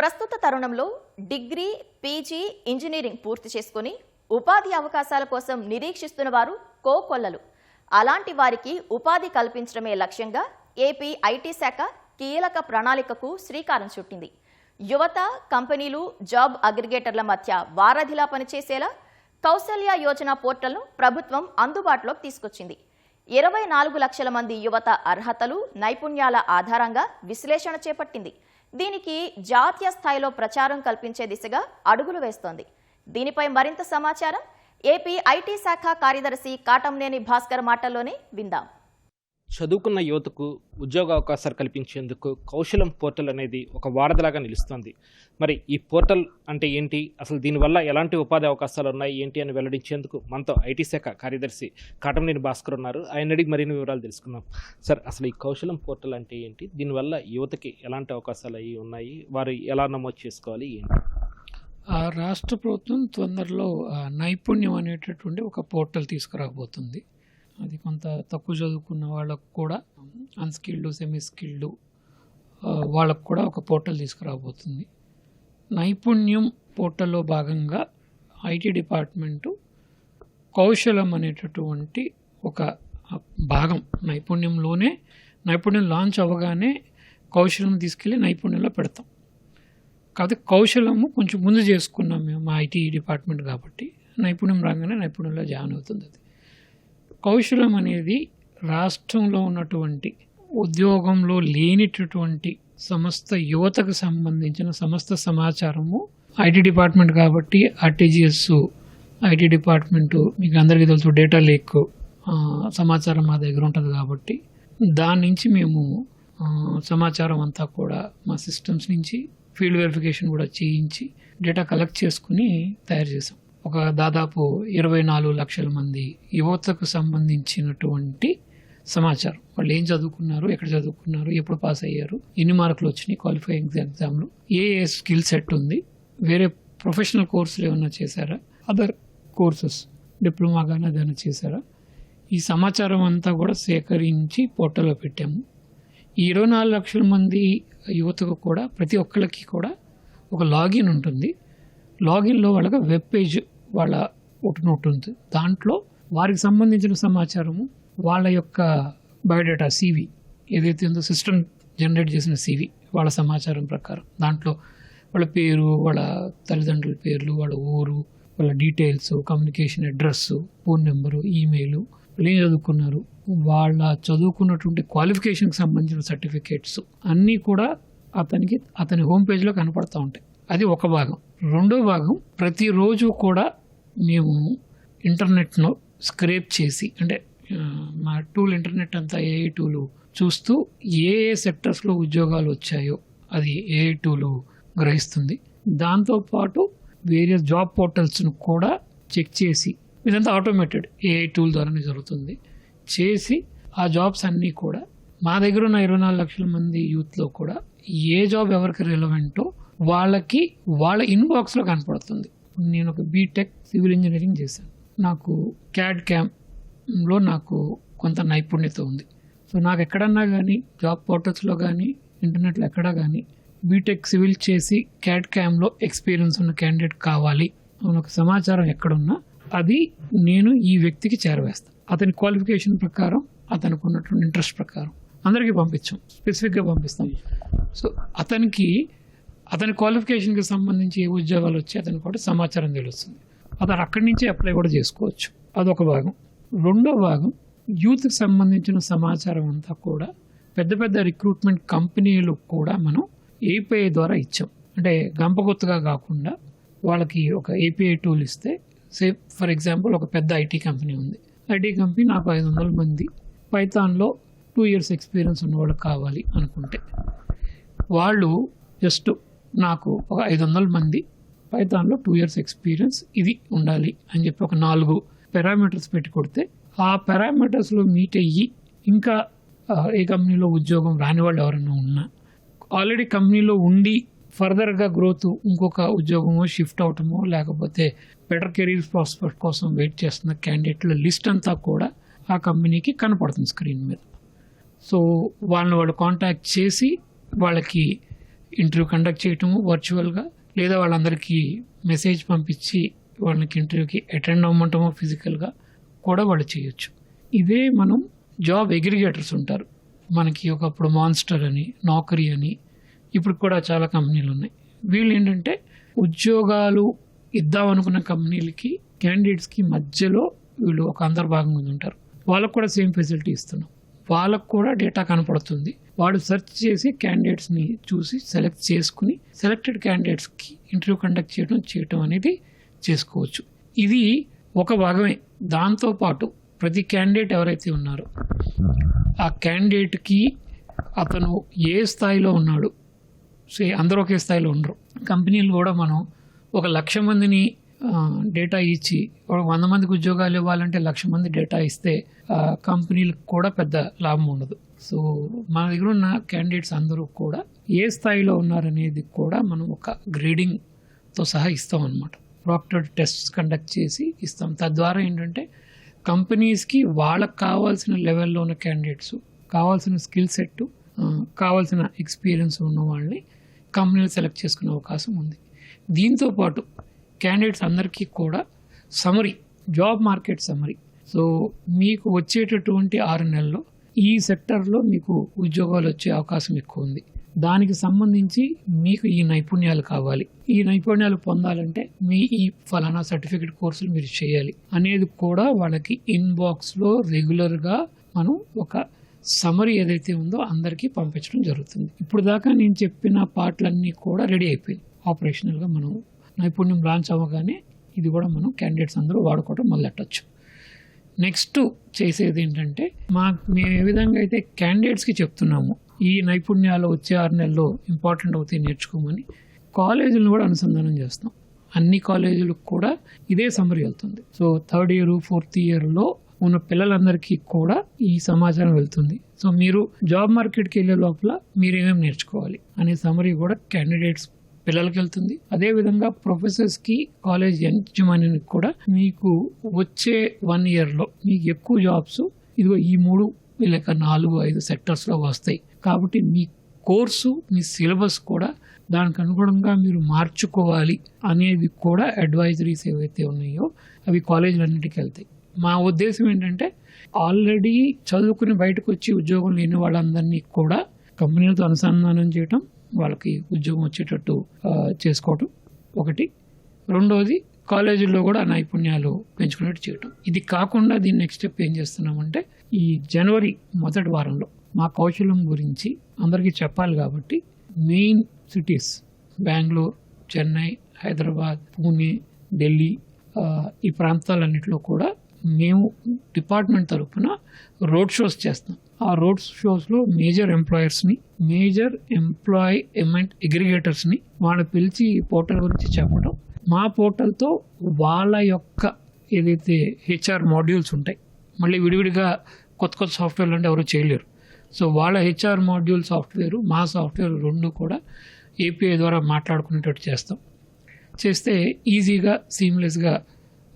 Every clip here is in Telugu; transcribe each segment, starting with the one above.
ప్రస్తుత తరుణంలో డిగ్రీ, పీజీ, ఇంజనీరింగ్ పూర్తి చేసుకుని ఉపాధి అవకాశాల కోసం నిరీక్షిస్తున్న వారు కోకొల్లలు. అలాంటి వారికి ఉపాధి కల్పించడమే లక్ష్యంగా ఏపీ ఐటీ శాఖ కీలక ప్రణాళికకు శ్రీకారం చుట్టింది. యువత, కంపెనీలు, జాబ్ అగ్రిగేటర్ల మధ్య వారధిలా పనిచేసేలా కౌశల్య యోజన పోర్టల్ను ప్రభుత్వం అందుబాటులోకి తీసుకొచ్చింది. 24 లక్షల మంది యువత అర్హతలు, నైపుణ్యాల ఆధారంగా విశ్లేషణ చేపట్టింది. దీనికి జాతీయ స్థాయిలో ప్రచారం కల్పించే దిశగా అడుగులు వేస్తోంది. దీనిపై మరింత సమాచారం ఏపీ ఐటీ శాఖ కార్యదర్శి కాటంనేని భాస్కర్ మాటల్లోనే విందాం. చదువుకున్న యువతకు ఉద్యోగ అవకాశాలు కల్పించేందుకు కౌశలం పోర్టల్ అనేది ఒక వారధిలాగా నిలుస్తుంది. మరి ఈ పోర్టల్ అంటే ఏంటి, అసలు దీనివల్ల ఎలాంటి ఉపాధి అవకాశాలు ఉన్నాయి ఏంటి అని వెల్లడించేందుకు మనతో ఐటీ శాఖ కార్యదర్శి కాటంనేని భాస్కర్ ఉన్నారు. ఆయన అడిగి మరిన్ని వివరాలు తెలుసుకుందాం. సార్, అసలు ఈ కౌశలం పోర్టల్ అంటే ఏంటి, దీనివల్ల యువతకి ఎలాంటి అవకాశాలు అవి ఉన్నాయి, వారు ఎలా నమోదు చేసుకోవాలి ఏంటి? రాష్ట్ర ప్రభుత్వం తొందరలో నైపుణ్యం అనేటటువంటి ఒక పోర్టల్ తీసుకురాబోతుంది. అది కొంత తక్కువ చదువుకున్న వాళ్ళకు కూడా, అన్స్కిల్డ్, సెమీ స్కిల్డ్ వాళ్ళకు కూడా ఒక పోర్టల్ తీసుకురాబోతుంది. నైపుణ్యం పోర్టల్లో భాగంగా ఐటీ డిపార్ట్మెంటు కౌశలం అనేటటువంటి ఒక భాగం నైపుణ్యం లాంచ్ అవ్వగానే కౌశలం తీసుకెళ్ళి నైపుణ్యంలో పెడతాం. కాకపోతే కౌశలము కొంచెం ముందు చేసుకున్నాం మేము, మా ఐటీ డిపార్ట్మెంట్ కాబట్టి నైపుణ్యం రాగానే నైపుణ్యంలో జాయిన్ అవుతుంది. అది కౌశలం అనేది రాష్ట్రంలో ఉన్నటువంటి ఉద్యోగంలో లేనిటటువంటి సమస్త యువతకు సంబంధించిన సమస్త సమాచారము ఐటీ డిపార్ట్మెంట్ కాబట్టి ఆర్టీజీఎస్ ఐటీ డిపార్ట్మెంటు మీకు అందరికీ తెలుసు, డేటా లేక్ సమాచారం మా దగ్గర ఉంటుంది కాబట్టి దాని నుంచి మేము సమాచారం అంతా కూడా మా సిస్టమ్స్ నుంచి ఫీల్డ్ వెరిఫికేషన్ కూడా చేయించి డేటా కలెక్ట్ చేసుకుని తయారు చేసాం. ఒక దాదాపు 24 లక్షల మంది యువతకు సంబంధించినటువంటి సమాచారం, వాళ్ళు ఏం చదువుకున్నారు, ఎక్కడ చదువుకున్నారు, ఎప్పుడు పాస్ అయ్యారు, ఎన్ని మార్కులు వచ్చినాయి క్వాలిఫైయింగ్ ఎగ్జామ్లో, ఏ స్కిల్ సెట్ ఉంది, వేరే ప్రొఫెషనల్ కోర్సులు ఏమైనా చేశారా, అదర్ కోర్సెస్ డిప్లొమా కానీ అదేమైనా చేశారా, ఈ సమాచారం అంతా కూడా సేకరించి పోర్టల్లో పెట్టాము. ఈ 24 లక్షల మంది యువతకు కూడా ప్రతి ఒక్కరికి కూడా ఒక లాగిన్ ఉంటుంది. లాగిన్లో వాళ్ళకి వెబ్ పేజ్ వాళ్ళ ఒకటి ఉంటుంది. దాంట్లో వారికి సంబంధించిన సమాచారము, వాళ్ళ యొక్క బయోడేటా CV ఏదైతే ఉందో సిస్టమ్ జనరేట్ చేసిన CV వాళ్ళ సమాచారం ప్రకారం దాంట్లో వాళ్ళ పేరు, వాళ్ళ తల్లిదండ్రుల పేర్లు, వాళ్ళ ఊరు, వాళ్ళ details, communication address, phone number, email, వాళ్ళు ఏం చదువుకున్నారు, వాళ్ళ చదువుకున్నటువంటి క్వాలిఫికేషన్కి సంబంధించిన సర్టిఫికేట్స్ అన్నీ కూడా అతని హోమ్ పేజ్లో కనపడుతూ ఉంటాయి. అది ఒక భాగం. రెండో భాగం, ప్రతిరోజు కూడా మేము ఇంటర్నెట్ను స్క్రేప్ చేసి, అంటే మా టూల్ ఇంటర్నెట్ అంతా AI టూలు చూస్తూ ఏ సెక్టర్స్లో ఉద్యోగాలు వచ్చాయో అది AI టూలు గ్రహిస్తుంది. దాంతోపాటు వేరియస్ జాబ్ పోర్టల్స్ను కూడా చెక్ చేసి, ఇదంతా ఆటోమేటెడ్ AI టూల్ ద్వారానే జరుగుతుంది, చేసి ఆ జాబ్స్ అన్నీ కూడా మా దగ్గర ఉన్న 24 లక్షల మంది యూత్లో కూడా ఏ జాబ్ ఎవరికి రిలవెంటో వాళ్ళకి వాళ్ళ ఇన్బాక్స్లో కనపడుతుంది. నేను ఒక బీటెక్ సివిల్ ఇంజనీరింగ్ చేశాను, నాకు CAD CAMలో నాకు కొంత నైపుణ్యత ఉంది. సో నాకు ఎక్కడన్నా కానీ జాబ్ పోర్టల్స్లో కానీ ఇంటర్నెట్లో ఎక్కడా కానీ బీటెక్ సివిల్ చేసి CAD CAMలో ఎక్స్పీరియన్స్ ఉన్న క్యాండిడేట్ కావాలి అని ఒక సమాచారం ఎక్కడున్నా అది నేను ఈ వ్యక్తికి చేరవేస్తాను. అతని క్వాలిఫికేషన్ ప్రకారం, అతనికి ఉన్నటువంటి ఇంట్రెస్ట్ ప్రకారం అందరికీ పంపించాం, స్పెసిఫిక్గా పంపిస్తాం. సో అతని క్వాలిఫికేషన్కి సంబంధించి ఏ ఉద్యోగాలు వచ్చి అతనికి కూడా సమాచారం తెలుస్తుంది. అతను అక్కడి నుంచి అప్లై కూడా చేసుకోవచ్చు. అదొక భాగం. రెండో భాగం, యూత్కి సంబంధించిన సమాచారం అంతా కూడా పెద్ద పెద్ద రిక్రూట్మెంట్ కంపెనీలు కూడా మనం API ద్వారా ఇచ్చాం. అంటే గంపగుత్తగా కాకుండా వాళ్ళకి ఒక API టూల్ ఇస్తే, సే ఫర్ ఎగ్జాంపుల్ ఒక పెద్ద IT కంపెనీ ఉంది. IT కంపెనీ నాకు 500 మంది పైథాన్లో 2 years ఎక్స్పీరియన్స్ ఉన్న వాళ్ళు కావాలి అనుకుంటే, వాళ్ళు జస్ట్ నాకు ఒక 500 మంది పైథాన్లో 2 years ఎక్స్పీరియన్స్ ఇది ఉండాలి అని చెప్పి ఒక 4 పారామీటర్స్ పెట్టి కొడితే, ఆ పారామీటర్స్లో మీట్ అయ్యి ఇంకా ఏ కంపెనీలో ఉద్యోగం రాని వాళ్ళు ఎవరైనా ఉన్నా, ఆల్రెడీ కంపెనీలో ఉండి ఫర్దర్గా గ్రోత్ ఇంకొక ఉద్యోగమో షిఫ్ట్ అవటమో లేకపోతే బెటర్ కెరీర్ ప్రాస్పెక్ట్ కోసం వెయిట్ చేస్తున్న క్యాండిడేట్ల లిస్ట్ అంతా కూడా ఆ కంపెనీకి కనపడుతుంది స్క్రీన్ మీద. సో వాళ్ళు కాంటాక్ట్ చేసి వాళ్ళకి ఇంటర్వ్యూ కండక్ట్ చేయటము వర్చువల్గా, లేదా వాళ్ళందరికీ మెసేజ్ పంపించి వాళ్ళకి ఇంటర్వ్యూకి అటెండ్ అవ్వమంటామో ఫిజికల్గా కూడా వాళ్ళు చేయొచ్చు. ఇదే మనం జాబ్ అగ్రిగేటర్స్ ఉంటారు మనకి. ఒకప్పుడు మాన్స్టర్ అని, నౌకరీ అని, ఇప్పుడు కూడా చాలా కంపెనీలు ఉన్నాయి. వీళ్ళు ఏంటంటే ఉద్యోగాలు ఇద్దామనుకున్న కంపెనీలకి క్యాండిడేట్స్కి మధ్యలో వీళ్ళు ఒక అంతర్భాగంగా ఉంటారు. వాళ్ళకు కూడా సేమ్ ఫెసిలిటీ ఇస్తున్నాం. వాళ్ళకు కూడా డేటా కనపడుతుంది. వాడు సెర్చ్ చేసి క్యాండిడేట్స్ని చూసి సెలెక్ట్ చేసుకుని సెలెక్టెడ్ క్యాండిడేట్స్కి ఇంటర్వ్యూ కండక్ట్ చేయటం అనేది చేసుకోవచ్చు. ఇది ఒక భాగమే. దాంతోపాటు ప్రతి క్యాండిడేట్ ఎవరైతే ఉన్నారో ఆ క్యాండిడేట్కి అతను ఏ స్థాయిలో ఉన్నాడు, అందరూ ఒకే స్థాయిలో ఉండరు. కంపెనీలు కూడా మనం 1,00,000 మందిని డేటా ఇచ్చి 100 మందికి ఉద్యోగాలు ఇవ్వాలంటే 1,00,000 మంది డేటా ఇస్తే కంపెనీలకు కూడా పెద్ద లాభం ఉండదు. సో మన దగ్గర ఉన్న క్యాండిడేట్స్ అందరూ కూడా ఏ స్థాయిలో ఉన్నారనేది కూడా మనం ఒక గ్రేడింగ్తో సహా ఇస్తాం అన్నమాట. ప్రాక్టర్డ్ టెస్ట్స్ కండక్ట్ చేసి ఇస్తాం. తద్వారా ఏంటంటే కంపెనీస్కి వాళ్ళకు కావాల్సిన లెవెల్లో ఉన్న క్యాండిడేట్స్, కావాల్సిన స్కిల్ సెట్, కావాల్సిన ఎక్స్పీరియన్స్ ఉన్న వాళ్ళని కంపెనీలు సెలెక్ట్ చేసుకునే అవకాశం ఉంది. దీంతోపాటు క్యాండిడేట్స్ అందరికీ కూడా summary, job market summary. So మీకు వచ్చేటటువంటి 6 నెలల్లో ఈ సెక్టర్లో మీకు ఉద్యోగాలు వచ్చే అవకాశం ఎక్కువ ఉంది. దానికి సంబంధించి మీకు ఈ నైపుణ్యాలు కావాలి, ఈ నైపుణ్యాలు పొందాలంటే మీ ఈ ఫలానా సర్టిఫికేట్ కోర్సులు మీరు చేయాలి అనేది కూడా వాళ్ళకి ఇన్బాక్స్లో రెగ్యులర్గా మనం ఒక సమరీ ఏదైతే ఉందో అందరికీ పంపించడం జరుగుతుంది. ఇప్పుడు దాకా నేను చెప్పిన పార్ట్లన్నీ కూడా రెడీ అయిపోయింది. ఆపరేషనల్గా మనం నైపుణ్యం లాంచ్ అవ్వగానే ఇది కూడా మనం క్యాండిడేట్స్ అందరూ వాడుకోవడం మొదలెట్టచ్చు. నెక్స్ట్ చేసేది ఏంటంటే మేము ఏ విధంగా అయితే క్యాండిడేట్స్కి చెప్తున్నాము ఈ నైపుణ్యాలు వచ్చే 6 నెలల్లో ఇంపార్టెంట్ అవుతాయి నేర్చుకోమని, కాలేజీలను కూడా అనుసంధానం చేస్తాం. అన్ని కాలేజీలకు కూడా ఇదే సమరీ వెళ్తుంది. సో 3rd ఇయర్ 4th ఇయర్లో ఉన్న పిల్లలందరికీ కూడా ఈ సమాచారం వెళ్తుంది. సో మీరు జాబ్ మార్కెట్కి వెళ్ళే లోపల మీరు ఏమేమి నేర్చుకోవాలి అనే సమరీ కూడా క్యాండిడేట్స్ పిల్లలకి వెళ్తుంది. అదేవిధంగా ప్రొఫెసర్స్కి, కాలేజ్ యజమానికి కూడా మీకు వచ్చే 1 ఇయర్లో మీకు ఎక్కువ జాబ్స్ ఇదిగో ఈ 3 లేక 4-5 సెక్టర్స్లో వస్తాయి. కాబట్టి మీ కోర్సు, మీ సిలబస్ కూడా దానికి అనుగుణంగా మీరు మార్చుకోవాలి అనేది కూడా అడ్వైజరీస్ ఏవైతే ఉన్నాయో అవి కాలేజీలన్నిటికీ వెళ్తాయి. మా ఉద్దేశం ఏంటంటే ఆల్రెడీ చదువుకుని బయటకు వచ్చి ఉద్యోగం లేని వాళ్ళందరినీ కూడా కంపెనీలతో అనుసంధానం చేయటం, వాళ్ళకి ఉద్యోగం వచ్చేటట్టు చేసుకోవటం ఒకటి. రెండోది కాలేజీల్లో కూడా నైపుణ్యాలు పెంచుకునేట్టు చేయటం. ఇది కాకుండా దీని నెక్స్ట్ స్టెప్ ఏం చేస్తున్నామంటే ఈ జనవరి 1వ వారంలో మా కౌశలం గురించి అందరికీ చెప్పాలి కాబట్టి మెయిన్ సిటీస్ బెంగళూరు, చెన్నై, హైదరాబాద్, పూణే, ఢిల్లీ ఈ ప్రాంతాలన్నింటిలో కూడా మేము డిపార్ట్మెంట్ తరఫున రోడ్ షోస్ చేస్తాం. ఆ రోడ్ షోస్లో మేజర్ ఎంప్లాయర్స్ని, మేజర్ ఎంప్లాయ్మెంట్ అగ్రిగేటర్స్ని వాళ్ళు పిలిచి ఈ పోర్టల్ గురించి చెప్పడం, మా పోర్టల్తో వాళ్ళ యొక్క ఏదైతే హెచ్ఆర్ మాడ్యూల్స్ ఉంటాయి, మళ్ళీ విడివిడిగా కొత్త సాఫ్ట్వేర్లు అంటే ఎవరు చేయలేరు. సో వాళ్ళ హెచ్ఆర్ మాడ్యూల్ సాఫ్ట్వేరు, మా సాఫ్ట్వేర్ రెండు కూడా ఏపీఐ ద్వారా మాట్లాడుకునేటట్టు చేస్తాం. చేస్తే ఈజీగా, సీమ్లెస్గా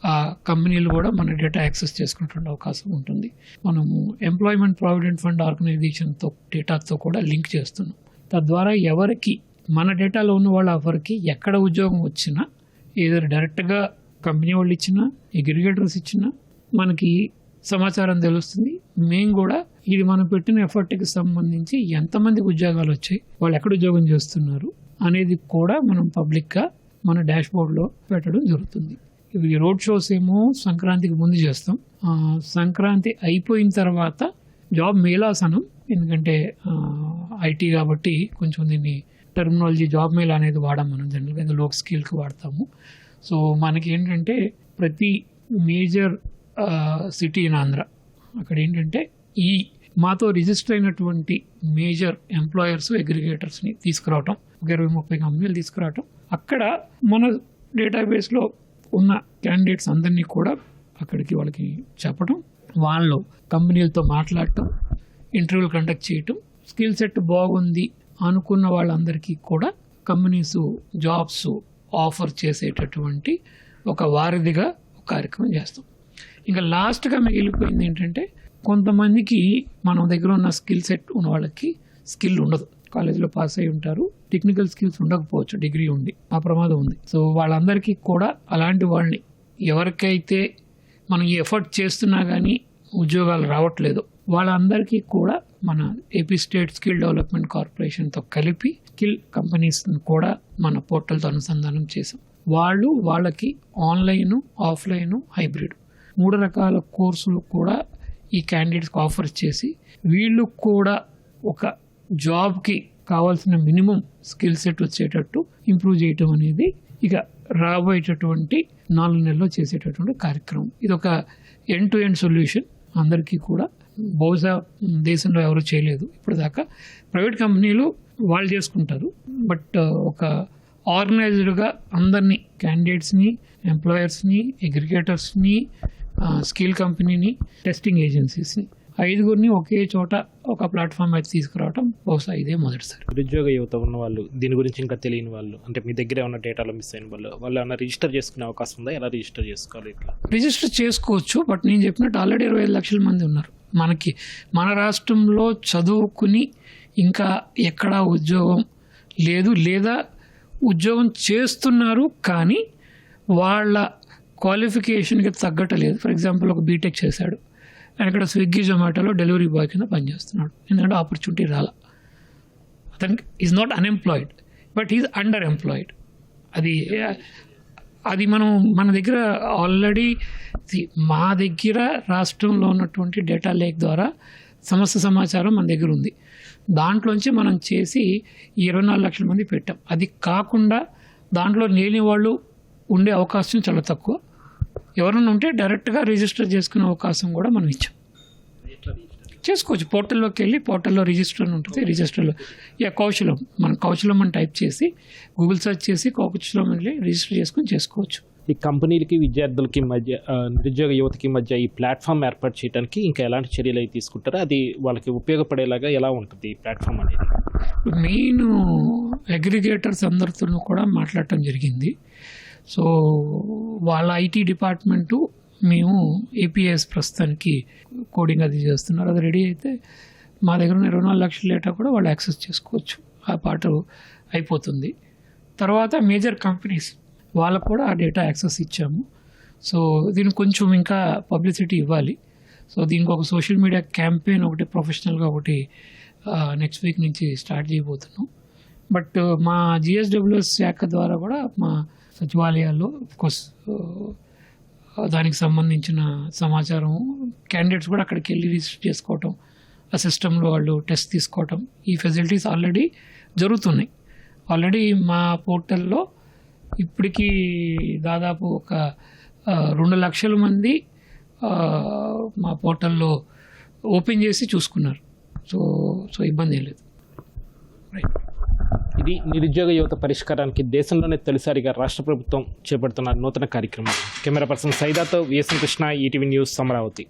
ఆ కంపెనీలు కూడా మన డేటా యాక్సెస్ చేసుకునేటువంటి అవకాశం ఉంటుంది. మనము ఎంప్లాయ్మెంట్ ప్రావిడెంట్ ఫండ్ ఆర్గనైజేషన్తో డేటాతో కూడా లింక్ చేస్తున్నాం. తద్వారా ఎవరికి మన డేటాలో ఉన్న వాళ్ళ ఎవరికి ఎక్కడ ఉద్యోగం వచ్చినా, ఏదో డైరెక్ట్గా కంపెనీ వాళ్ళు ఇచ్చినా, అగ్రిగేటర్స్ ఇచ్చినా మనకి సమాచారం తెలుస్తుంది. మేము కూడా ఇది మనం పెట్టిన ఎఫర్ట్కి సంబంధించి ఎంతమందికి ఉద్యోగాలు వచ్చాయి, వాళ్ళు ఎక్కడ ఉద్యోగం చేస్తున్నారు అనేది కూడా మనం పబ్లిక్గా మన డాష్ బోర్డ్లో పెట్టడం జరుగుతుంది. ఇవి రోడ్ షోస్ ఏమో సంక్రాంతికి ముందు చేస్తాం. సంక్రాంతి అయిపోయిన తర్వాత జాబ్ మేళాసనం, ఎందుకంటే ఐటీ కాబట్టి కొంచెం దీన్ని టెర్మినాలజీ జాబ్ మేళా అనేది వాడాం మనం జనరల్గా, లోక్ స్కిల్కి వాడతాము. సో మనకి ఏంటంటే ప్రతి మేజర్ సిటీ ఇన్ ఆంధ్ర అక్కడ ఏంటంటే ఈ మాతో రిజిస్టర్ అయినటువంటి మేజర్ ఎంప్లాయర్స్, అగ్రిగేటర్స్ని తీసుకురావటం, ఒక 20-30 కంపెనీలు తీసుకురావటం, అక్కడ మన డేటాబేస్లో ఉన్న క్యాండిడేట్స్ అందరినీ కూడా అక్కడికి వాళ్ళకి చెప్పడం, వాళ్ళు కంపెనీలతో మాట్లాడటం, ఇంటర్వ్యూలు కండక్ట్ చేయటం, స్కిల్ సెట్ బాగుంది అనుకున్న వాళ్ళందరికీ కూడా కంపెనీస్ జాబ్స్ ఆఫర్ చేసేటటువంటి ఒక వారధిగా ఒక కార్యక్రమం చేస్తాం. ఇంకా లాస్ట్గా మిగిలిపోయింది ఏంటంటే కొంతమందికి మన దగ్గర ఉన్న స్కిల్ సెట్ ఉన్న వాళ్ళకి స్కిల్ ఉండదు, కాలేజీలో పాస్ అయి ఉంటారు, టెక్నికల్ స్కిల్స్ ఉండకపోవచ్చు, డిగ్రీ ఉండి, ఆ ప్రమాదం ఉంది. సో వాళ్ళందరికీ కూడా అలాంటి వాళ్ళని ఎవరికైతే మనం ఈ ఎఫర్ట్ చేస్తున్నా కానీ ఉద్యోగాలు రావట్లేదు వాళ్ళందరికీ కూడా మన ఏపీ స్టేట్ స్కిల్ డెవలప్మెంట్ కార్పొరేషన్తో కలిపి స్కిల్ కంపెనీస్ కూడా మన పోర్టల్తో అనుసంధానం చేసాం. వాళ్ళకి ఆన్లైన్, ఆఫ్లైన్, హైబ్రిడ్ 3 రకాల కోర్సులు కూడా ఈ క్యాండిడేట్స్కి ఆఫర్ చేసి వీళ్ళు కూడా ఒక జాబ్కి కావాల్సిన మినిమం స్కిల్ సెట్ వచ్చేటట్టు ఇంప్రూవ్ చేయటం అనేది ఇక రాబోయేటటువంటి 4 నెలల్లో చేసేటటువంటి కార్యక్రమం. ఇది ఒక ఎండ్ టు ఎండ్ సొల్యూషన్ అందరికీ కూడా. బహుశా దేశంలో ఎవరు చేయలేదు ఇప్పుడు దాకా. ప్రైవేట్ కంపెనీలు వాళ్ళు చేసుకుంటారు, బట్ ఒక ఆర్గనైజ్డ్గా అందరినీ, క్యాండిడేట్స్ని, ఎంప్లాయర్స్ని, అగ్రిగేటర్స్ని, స్కిల్ కంపెనీని, టెస్టింగ్ ఏజెన్సీస్ని 5గురిని ఒకే చోట ఒక ప్లాట్ఫామ్ అయితే తీసుకురావడం బహుశా ఇదే మొదటిసారి. నిరుద్యోగ యువత ఉన్న వాళ్ళు, దీని గురించి ఇంకా తెలియని వాళ్ళు, అంటే మీ దగ్గర ఏమైనా డేటాలో మిస్ అయిన వాళ్ళు ఏమైనా రిజిస్టర్ చేసుకునే అవకాశం ఉందా? ఎలా రిజిస్టర్ చేసుకోవాలి? ఇట్లా రిజిస్టర్ చేసుకోవచ్చు, బట్ నేను చెప్పినట్టు ఆల్రెడీ 25 లక్షల మంది ఉన్నారు మనకి. మన రాష్ట్రంలో చదువుకుని ఇంకా ఎక్కడా ఉద్యోగం లేదు, లేదా ఉద్యోగం చేస్తున్నారు కానీ వాళ్ళ క్వాలిఫికేషన్కి తగ్గట్లేదు. ఫర్ ఎగ్జాంపుల్ ఒక బీటెక్ చేశాడు, ఆయన ఇక్కడ స్విగ్గీ, జొమాటోలో డెలివరీ బాయ్ కింద పనిచేస్తున్నాడు, ఎందుకంటే ఆపర్చునిటీ రాలా. అతనికి is not unemployed, but is under employed. అది మన దగ్గర ఆల్రెడీ మా దగ్గర రాష్ట్రంలో ఉన్నటువంటి డేటా లేక్ ద్వారా సమస్త సమాచారం మన దగ్గర ఉంది. దాంట్లోంచి మనం చేసి 24 లక్షల మంది పెట్టాం. అది కాకుండా దాంట్లో లేని వాళ్ళు ఉండే అవకాశం చాలా తక్కువ. ఎవరైనా ఉంటే డైరెక్ట్గా రిజిస్టర్ చేసుకునే అవకాశం కూడా మనం ఇచ్చాం. చేసుకోవచ్చు, పోర్టల్లోకి వెళ్ళి పోర్టల్లో రిజిస్టర్ అని ఉంటుంది, రిజిస్టర్లో కౌశలం, మనం కౌశలం అని టైప్ చేసి గూగుల్ సెర్చ్ చేసి కౌశలం వెళ్ళి రిజిస్టర్ చేసుకుని చేసుకోవచ్చు. ఈ కంపెనీలకి, విద్యార్థులకి మధ్య, నిరుద్యోగ యువతకి మధ్య ఈ ప్లాట్ఫామ్ ఏర్పాటు చేయడానికి ఇంకా ఎలాంటి చర్యలు అయితే తీసుకుంటారో, అది వాళ్ళకి ఉపయోగపడేలాగా ఎలా ఉంటుంది ఈ ప్లాట్ఫామ్ అనేది? మెయిన్ అగ్రిగేటర్స్ అందరితో కూడా మాట్లాడటం జరిగింది. సో వాళ్ళ ఐటీ డిపార్ట్మెంటు మేము ఏపీఎస్ ప్రస్తుతానికి కోడింగ్ అది చేస్తున్నారు. అది రెడీ అయితే మా దగ్గర ఉన్న 24 లక్షల డేటా కూడా వాళ్ళు యాక్సెస్ చేసుకోవచ్చు. ఆ పాట అయిపోతుంది. తర్వాత మేజర్ కంపెనీస్ వాళ్ళకు కూడా ఆ డేటా యాక్సెస్ ఇచ్చాము. సో దీనికి కొంచెం ఇంకా పబ్లిసిటీ ఇవ్వాలి. సో దీనికి ఒక సోషల్ మీడియా క్యాంపెయిన్ ఒకటి ప్రొఫెషనల్గా ఒకటి నెక్స్ట్ వీక్ నుంచి స్టార్ట్ చేయబోతున్నాం. బట్ మా జిఎస్డబ్ల్యూఎస్ శాఖ ద్వారా కూడా మా సచివాలయాల్లో కోర్స్ దానికి సంబంధించిన సమాచారం క్యాండిడేట్స్ కూడా అక్కడికి వెళ్ళి రిజిస్టర్ చేసుకోవటం, ఆ సిస్టంలో వాళ్ళు టెస్ట్ తీసుకోవటం, ఈ ఫెసిలిటీస్ ఆల్రెడీ జరుగుతున్నాయి. ఆల్రెడీ మా పోర్టల్లో ఇప్పటికీ దాదాపు ఒక 2 లక్షల మంది మా పోర్టల్లో ఓపెన్ చేసి చూసుకున్నారు. సో ఇబ్బంది ఏం లేదు. రైట్. ఇది నిరుద్యోగ యువత పరిష్కారానికి దేశంలోనే తొలిసారిగా రాష్ట్ర ప్రభుత్వం చేపడుతున్న నూతన కార్యక్రమం. కెమెరా పర్సన్ సైదాతో విఎస్ఎన్ కృష్ణ, ఈటీవీ న్యూస్, అమరావతి.